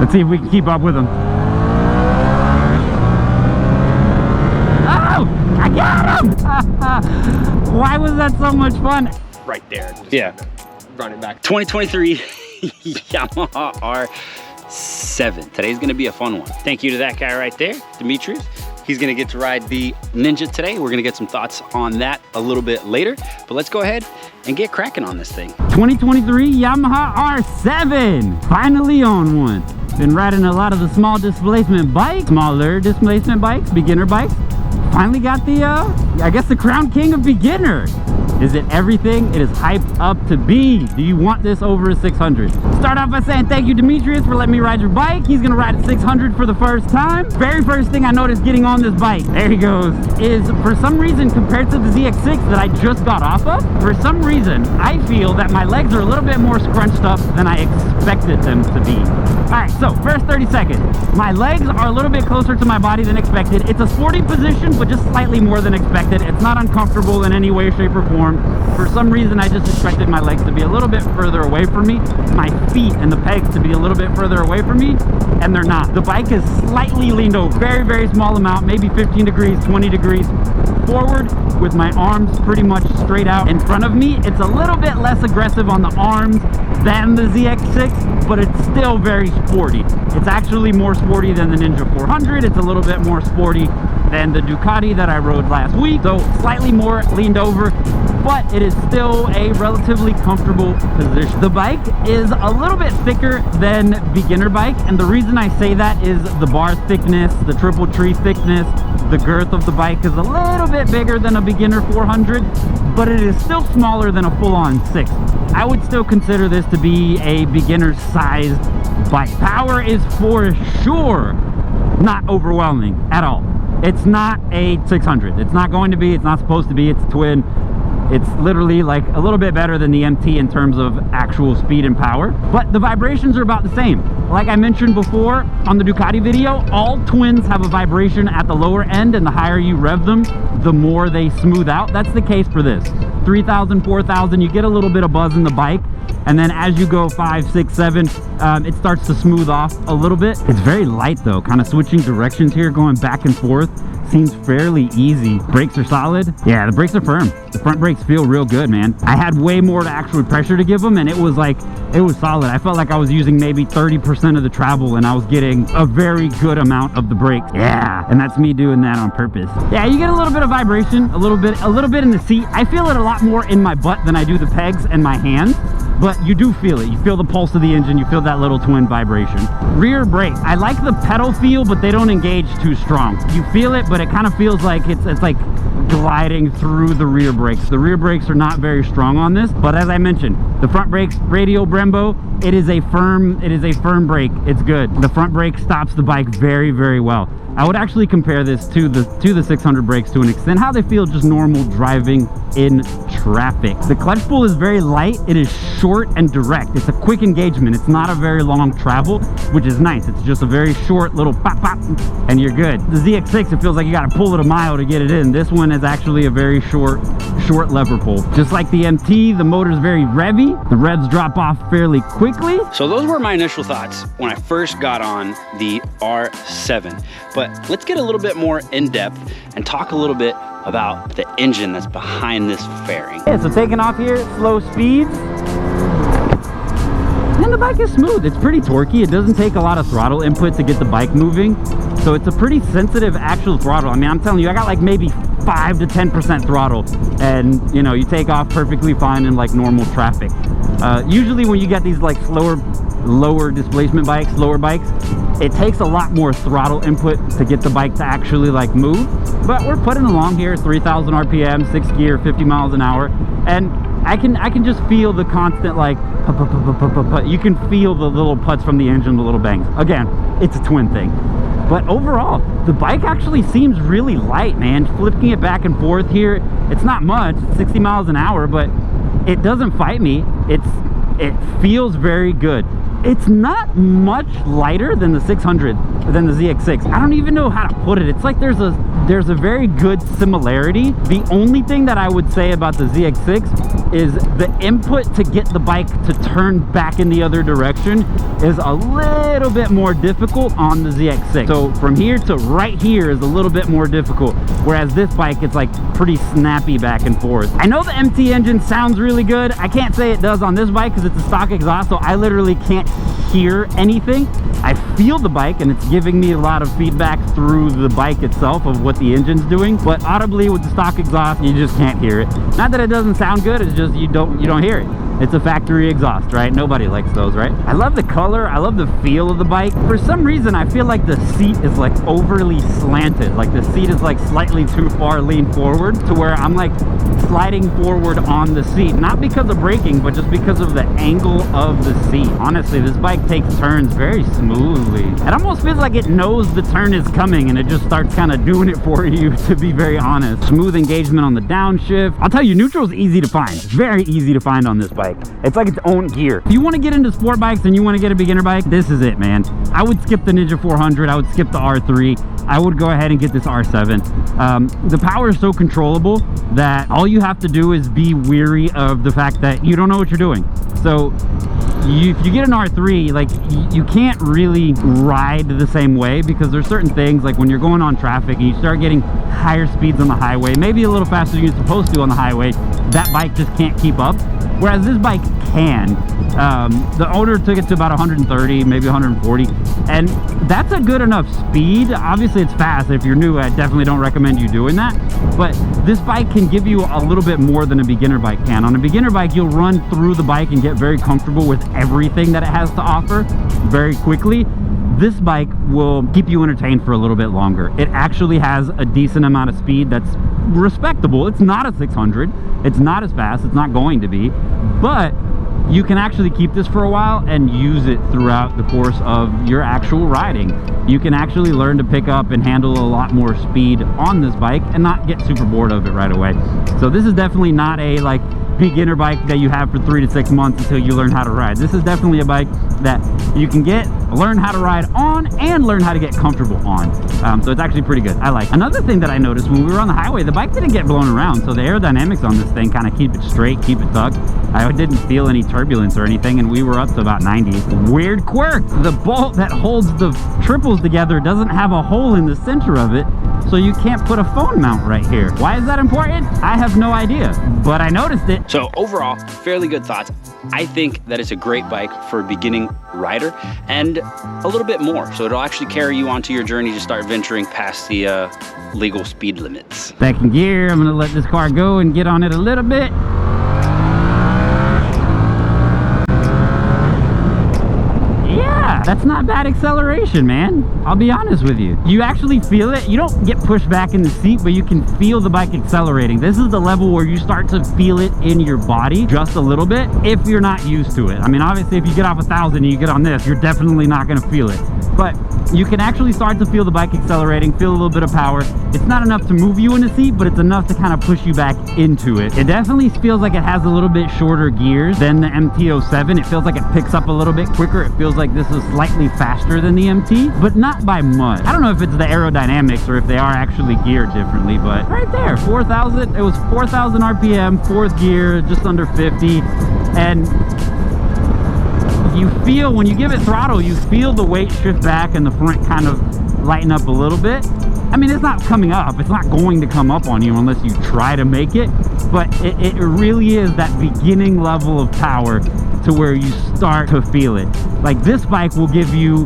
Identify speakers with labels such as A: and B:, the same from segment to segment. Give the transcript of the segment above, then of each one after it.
A: Let's see if we can keep up with him. Oh, I got him! Why was that so much fun?
B: Right there.
A: Yeah.
B: Run it back.
A: 2023 Yamaha R7. Today's gonna be a fun one. Thank you to that guy right there, Demetrius. He's gonna get to ride the Ninja today. We're gonna get some thoughts on that a little bit later, but let's go ahead and get cracking on this thing. 2023 Yamaha R7. Finally on one. Been riding a lot of the small displacement bikes, smaller displacement bikes, beginner bikes. Finally got the, I guess the crown king of beginner. Is it everything it is hyped up to be? Do you want this over a 600? Start off by saying thank you, Demetrius, for letting me ride your bike. He's gonna ride a 600 for the first time. Very first thing I noticed getting on this bike, there he goes, is for some reason compared to the ZX6 that I just got off of, for some reason, I feel that my legs are a little bit more scrunched up than I expected them to be. All right, so first 30 seconds. My legs are a little bit closer to my body than expected. It's a sporty position, but just slightly more than expected. It's not uncomfortable in any way, shape, or form. For some reason, I just expected my legs to be a little bit further away from me, my feet and the pegs to be a little bit further away from me, and they're not. The bike is slightly leaned over, very, very small amount, maybe 15 degrees, 20 degrees forward, with my arms pretty much straight out in front of me. It's a little bit less aggressive on the arms than the ZX6, but it's still very sporty. It's actually more sporty than the Ninja 400. It's a little bit more sporty than the Ducati that I rode last week. So slightly more leaned over, but it is still a relatively comfortable position. The bike is a little bit thicker than beginner bike, and the reason I say that is the bar thickness, the triple tree thickness, the girth of the bike is a little bit bigger than a beginner 400, but it is still smaller than a full-on 6. I would still consider this to be a beginner sized bike. Power is for sure not overwhelming at all. It's not a 600. It's not going to be, it's not supposed to be, it's twin. It's literally like a little bit better than the MT in terms of actual speed and power, but the vibrations are about the same. Like I mentioned before on the Ducati video, all twins have a vibration at the lower end, and the higher you rev them, the more they smooth out. That's the case for this. 3,000, 4,000, you get a little bit of buzz in the bike, and then as you go 5, 6, 7, it starts to smooth off a little bit. It's very light though, kind of switching directions here, going back and forth. Seems fairly easy. Brakes are solid. Yeah, the brakes are firm. The front brakes feel real good, man. I had way more actual pressure to give them, and it was like, it was solid. I felt like I was using maybe 30% of the travel, and I was getting a very good amount of the brakes. Yeah, and that's me doing that on purpose. Yeah, you get a little bit of vibration, a little bit in the seat. I feel it a lot more in my butt than I do the pegs and my hands, but you do feel it. You feel the pulse of the engine. You feel that little twin vibration. Rear brakes. I like the pedal feel, but they don't engage too strong. You feel it, but it kind of feels like it's like gliding through the rear brakes. The rear brakes are not very strong on this, but as I mentioned, the front brakes, radial Brembo, it is a firm brake. It's good. The front brake stops the bike very, very well. I would actually compare this to the 600 brakes to an extent, how they feel just normal driving in traffic. The clutch pull is very light. It is short and direct. It's a quick engagement. It's not a very long travel, which is nice. It's just a very short little pop pop and you're good. The ZX6, it feels like you got to pull it a mile to get it in. This one is actually a very short lever pull. Just like the MT, the motor's very revvy. The revs drop off fairly quickly. So those were my initial thoughts when I first got on the R7. But let's get a little bit more in depth and talk a little bit about the engine that's behind this fairing. Yeah, so taking off here, slow speeds. And the bike is smooth. It's pretty torquey. It doesn't take a lot of throttle input to get the bike moving. So it's a pretty sensitive actual throttle. I mean, I'm telling you, I got like maybe 5 to 10% throttle, and you know, you take off perfectly fine in like normal traffic. Usually when you get these like lower displacement bikes, slower bikes, it takes a lot more throttle input to get the bike to actually like move. But we're putting along here, 3,000 RPM, 6 gear, 50 miles an hour, and I can just feel the constant like you can feel the little putts from the engine, the little bangs. Again, it's a twin thing. But overall, the bike actually seems really light, man. Flipping it back and forth here, it's not much, it's 60 miles an hour, but it doesn't fight me. It feels very good. It's not much lighter than the 600, than the ZX6. I don't even know how to put it. It's like there's a very good similarity. The only thing that I would say about the ZX6 is the input to get the bike to turn back in the other direction is a little bit more difficult on the ZX6. So from here to right here is a little bit more difficult, whereas this bike is like pretty snappy back and forth. I know the MT engine sounds really good. I can't say it does on this bike because it's a stock exhaust, so I literally can't hear anything. I feel the bike and it's giving me a lot of feedback through the bike itself of what the engine's doing, but audibly with the stock exhaust you just can't hear it. Not that it doesn't sound good, it's just you don't hear it. It's a factory exhaust, right? Nobody likes those, right? I love the color, I love the feel of the bike. For some reason I feel like the seat is like overly slanted, like the seat is like slightly too far leaned forward to where I'm like sliding forward on the seat, not because of braking but just because of the angle of the seat. Honestly, this bike takes turns very smoothly. It almost feels like it knows the turn is coming and it just starts kind of doing it for you, to be very honest. Smooth engagement on the downshift. I'll tell you, neutral is easy to find. It's very easy to find on this bike. It's like its own gear. If you want to get into sport bikes and you want to get a beginner bike, this is it, man. I would skip the Ninja 400. I would skip the R3. I would go ahead and get this R7. The power is so controllable that all you have to do is be weary of the fact that you don't know what you're doing. So if you get an R3, like you can't really ride the same way because there's certain things like when you're going on traffic and you start getting higher speeds on the highway, maybe a little faster than you're supposed to on the highway, that bike just can't keep up. Whereas this bike can. The owner took it to about 130, maybe 140, and that's a good enough speed. Obviously it's fast. If you're new, I definitely don't recommend you doing that, but this bike can give you a little bit more than a beginner bike can. On a beginner bike, you'll run through the bike and get very comfortable with everything that it has to offer very quickly. This bike will keep you entertained for a little bit longer. It actually has a decent amount of speed that's respectable. It's not a 600. It's not as fast. It's not going to be, but you can actually keep this for a while and use it throughout the course of your actual riding. You can actually learn to pick up and handle a lot more speed on this bike and not get super bored of it right away. So this is definitely not a like beginner bike that you have for 3 to 6 months until you learn how to ride. This is definitely a bike that you can learn how to ride on and learn how to get comfortable on. So it's actually pretty good. I like. Another thing that I noticed when we were on the highway, the bike didn't get blown around, so the aerodynamics on this thing kind of keep it straight, keep it tucked. I didn't feel any turbulence or anything, and we were up to about 90. Weird quirk, the bolt that holds the triples together doesn't have a hole in the center of it, so you can't put a phone mount right here. Why is that important? I have no idea, but I noticed it. So overall, fairly good thoughts. I think that it's a great bike for a beginning rider and a little bit more. So it'll actually carry you onto your journey to start venturing past the legal speed limits. Back in gear, I'm gonna let this car go and get on it a little bit. That's not bad acceleration, man. I'll be honest with you. You actually feel it. You don't get pushed back in the seat, but you can feel the bike accelerating. This is the level where you start to feel it in your body just a little bit if you're not used to it. I mean, obviously, if you get off 1,000 and you get on this, you're definitely not going to feel it. But you can actually start to feel the bike accelerating, feel a little bit of power. It's not enough to move you in the seat, but it's enough to kind of push you back into it. It definitely feels like it has a little bit shorter gears than the MT-07. It feels like it picks up a little bit quicker. It feels like this is slightly faster than the MT, but not by much. I don't know if it's the aerodynamics or if they are actually geared differently, but right there, 4,000, it was 4,000 RPM, fourth gear, just under 50, and you feel, when you give it throttle, you feel the weight shift back and the front kind of lighten up a little bit. I mean, it's not coming up. It's not going to come up on you unless you try to make it, but it really is that beginning level of power to where you start to feel it. Like this bike will give you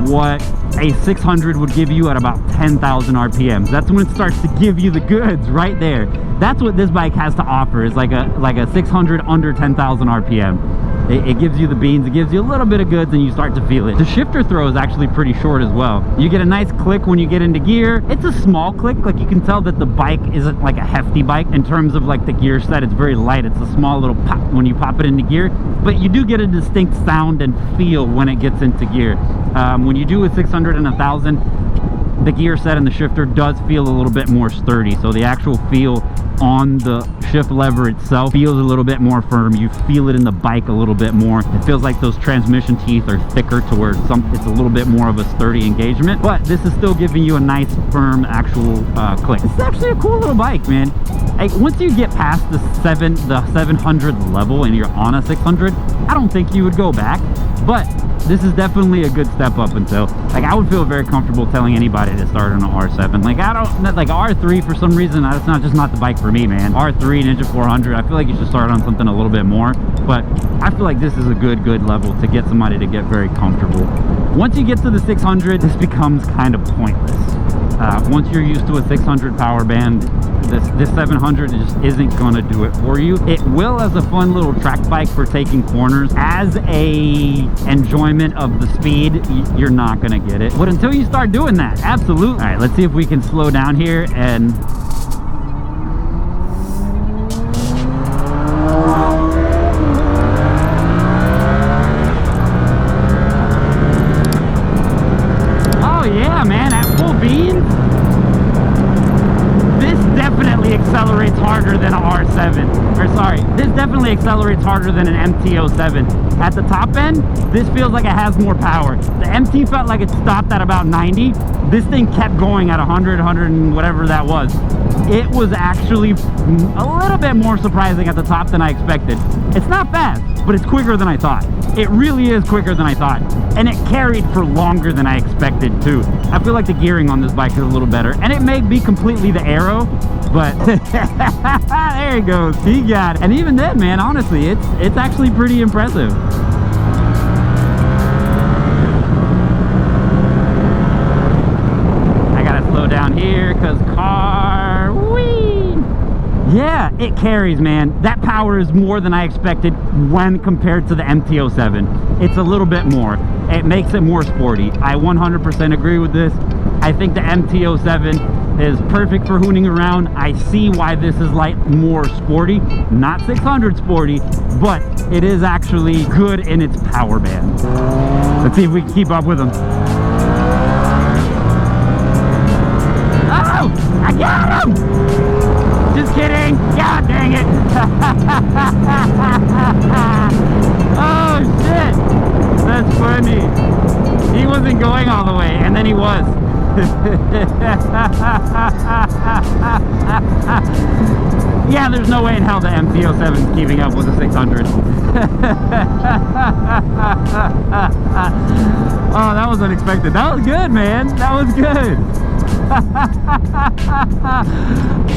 A: what a 600 would give you at about 10,000 RPMs. That's when it starts to give you the goods right there. That's what this bike has to offer, is like a 600 under 10,000 RPM. It gives you the beans, it gives you a little bit of goods, and you start to feel it. The shifter throw is actually pretty short as well. You get a nice click when you get into gear. It's a small click, like you can tell that the bike isn't like a hefty bike in terms of like the gear set. It's very light. It's a small little pop when you pop it into gear, but you do get a distinct sound and feel when it gets into gear. When you do a 600 and 1,000, the gear set and the shifter does feel a little bit more sturdy, so the actual feel on the shift lever itself feels a little bit more firm. You feel it in the bike a little bit more. It feels like those transmission teeth are thicker to where it's a little bit more of a sturdy engagement, but this is still giving you a nice firm actual click. It's actually a cool little bike, man.
C: Like, once you get past the 700 level and you're on a 600, I don't think you would go back. But this is definitely a good step up until, like, I would feel very comfortable telling anybody to start on an R7. Like, I don't, like, R3 for some reason, that's not the bike for me, man. R3, Ninja 400, I feel like you should start on something a little bit more. But I feel like this is a good level to get somebody to get very comfortable. Once you get to the 600, this becomes kind of pointless. Once you're used to a 600 power band, this 700 just isn't gonna do it for you. It will as a fun little track bike for taking corners. As a enjoyment of the speed, you're not gonna get it. But until you start doing that, absolutely. All right, let's see if we can slow down here and... Oh yeah, man, at full beans, definitely accelerates harder than an R7. Or sorry, this definitely accelerates harder than an MT-07. At the top end, this feels like it has more power. The MT felt like it stopped at about 90. This thing kept going at 100 and whatever that was. It was actually a little bit more surprising at the top than I expected. It's not fast, but it's quicker than I thought. It really is quicker than I thought. And it carried for longer than I expected too. I feel like the gearing on this bike is a little better. And it may be completely the aero, but there he goes. He got it. And even then, man, honestly, it's actually pretty impressive. I gotta slow down here because car, whee! Yeah, it carries, man. That power is more than I expected when compared to the MT-07. It's a little bit more. It makes it more sporty. I 100% agree with this. I think the MT-07 is perfect for hooning around. I see why this is like more sporty. Not 600 sporty, but it is actually good in its power band. Let's see if we can keep up with them. Oh, I got him! Just kidding. God dang it. Oh, shit. That's funny. He wasn't going all the way, and then he was. Yeah, there's no way in hell the MT-07 is keeping up with the 600. Oh, that was unexpected. That was good, man. That was good.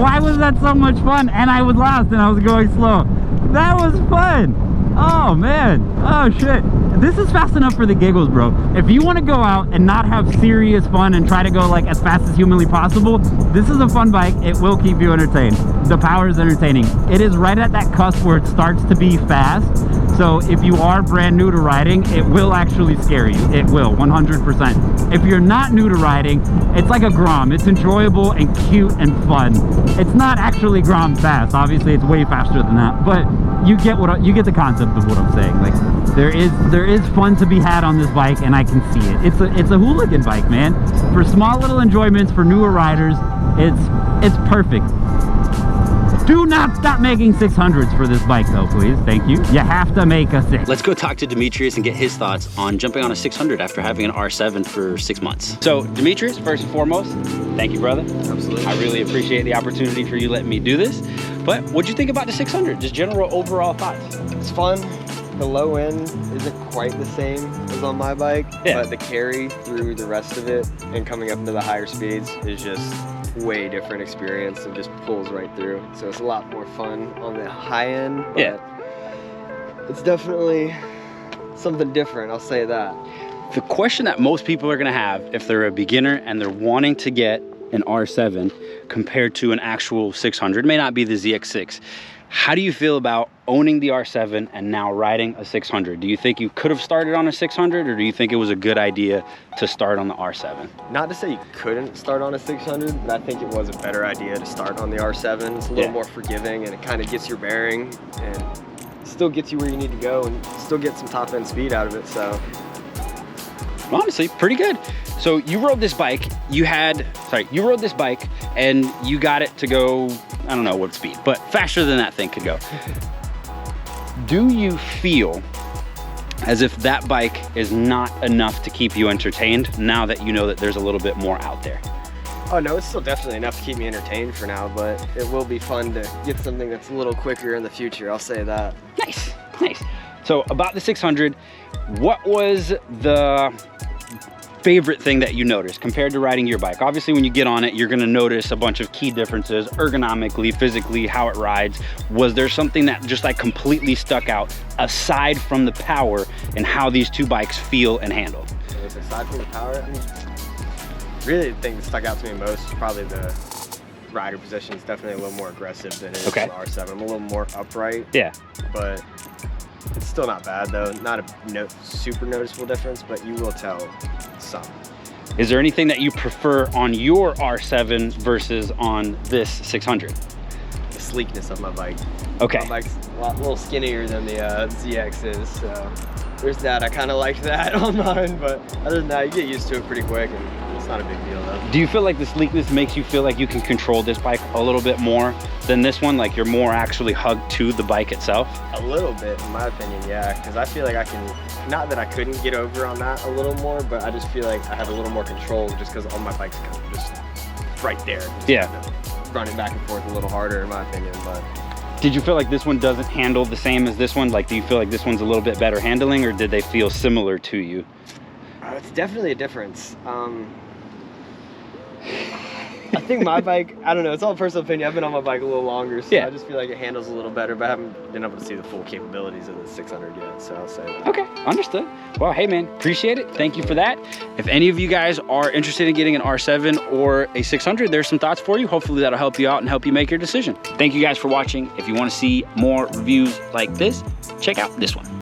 C: Why was that so much fun? And I was lost and I was going slow. That was fun. Oh man. Oh shit. This is fast enough for the giggles, bro. If you want to go out and not have serious fun and try to go like as fast as humanly possible, this is a fun bike. It will keep you entertained. The power is entertaining. It is right at that cusp where it starts to be fast. So if you are brand new to riding, it will actually scare you. It will, 100%. If you're not new to riding, it's like a Grom. It's enjoyable and cute and fun. It's not actually Grom fast. Obviously, it's way faster than that. But you get you get the concept of what I'm saying. Like there is fun to be had on this bike, and I can see it. It's a hooligan bike, man. For small little enjoyments for newer riders, it's perfect. Do not stop making 600s for this bike though, please. Thank you. You have to make a 6.
A: Let's go talk to Demetrius and get his thoughts on jumping on a 600 after having an R7 for 6 months. So Demetrius, first and foremost, thank you, brother.
B: Absolutely.
A: I really appreciate the opportunity for you letting me do this. But what'd you think about the 600? Just general overall thoughts.
B: It's fun. The low end isn't quite the same as on my bike, but the carry through the rest of it and coming up into the higher speeds is just way different experience and just pulls right through. So it's a lot more fun on the high end, but it's definitely something different, I'll say that.
A: The question that most people are gonna have if they're a beginner and they're wanting to get an R7 compared to an actual 600, may not be the ZX6. How do you feel about owning the R7 and now riding a 600? Do you think you could have started on a 600, or do you think it was a good idea to start on the R7?
B: Not to say you couldn't start on a 600, but I think it was a better idea to start on the R7. It's a little more forgiving, and it kind of gets your bearing and still gets you where you need to go and still get some top end speed out of it. So
A: honestly, pretty good. So you rode this bike, you rode this bike and you got it to go, I don't know what speed, but faster than that thing could go. Do you feel as if that bike is not enough to keep you entertained now that you know that there's a little bit more out there?
B: Oh no, it's still definitely enough to keep me entertained for now, but it will be fun to get something that's a little quicker in the future, I'll say that.
A: Nice, nice. So about the 600, what was the favorite thing that you noticed compared to riding your bike? Obviously, when you get on it, you're gonna notice a bunch of key differences, ergonomically, physically, how it rides. Was there something that just like completely stuck out aside from the power and how these two bikes feel and handle?
B: Aside from the power, I mean, really the thing that stuck out to me most is probably the rider position. Is definitely a little more aggressive than it is
A: Okay.
B: the R7. I'm a little more upright.
A: Yeah.
B: But it's still not bad though. Not a super noticeable difference, but you will tell some.
A: Is there anything that you prefer on your R7 versus on this 600?
B: The sleekness of my bike.
A: Okay.
B: My bike's a little skinnier than the ZX is, so there's that. I kind of like that on mine, but other than that, you get used to it pretty quick, and it's not a big deal though.
A: Do you feel like the sleekness makes you feel like you can control this bike a little bit more than this one? Like you're more actually hugged to the bike itself?
B: A little bit, in my opinion, yeah, because I feel like I can, not that I couldn't get over on that a little more, but I just feel like I have a little more control just because all my bike's kind of just right there. Just
A: Yeah.
B: kind of running back and forth a little harder, in my opinion, but.
A: Did you feel like this one doesn't handle the same as this one? Like, do you feel like this one's a little bit better handling, or did they feel similar to you?
B: It's definitely a difference. I think my bike, I don't know, it's all personal opinion. I've been on my bike a little longer, so
A: Yeah.
B: I just feel like it handles a little better, but I haven't been able to see the full capabilities of the 600 yet, so I'll say that.
A: Okay, understood. Well, hey man, appreciate it. Thank you for that. If any of you guys are interested in getting an R7 or a 600, there's some thoughts for you. Hopefully that'll help you out and help you make your decision. Thank you guys for watching. If you want to see more reviews like this, check out this one.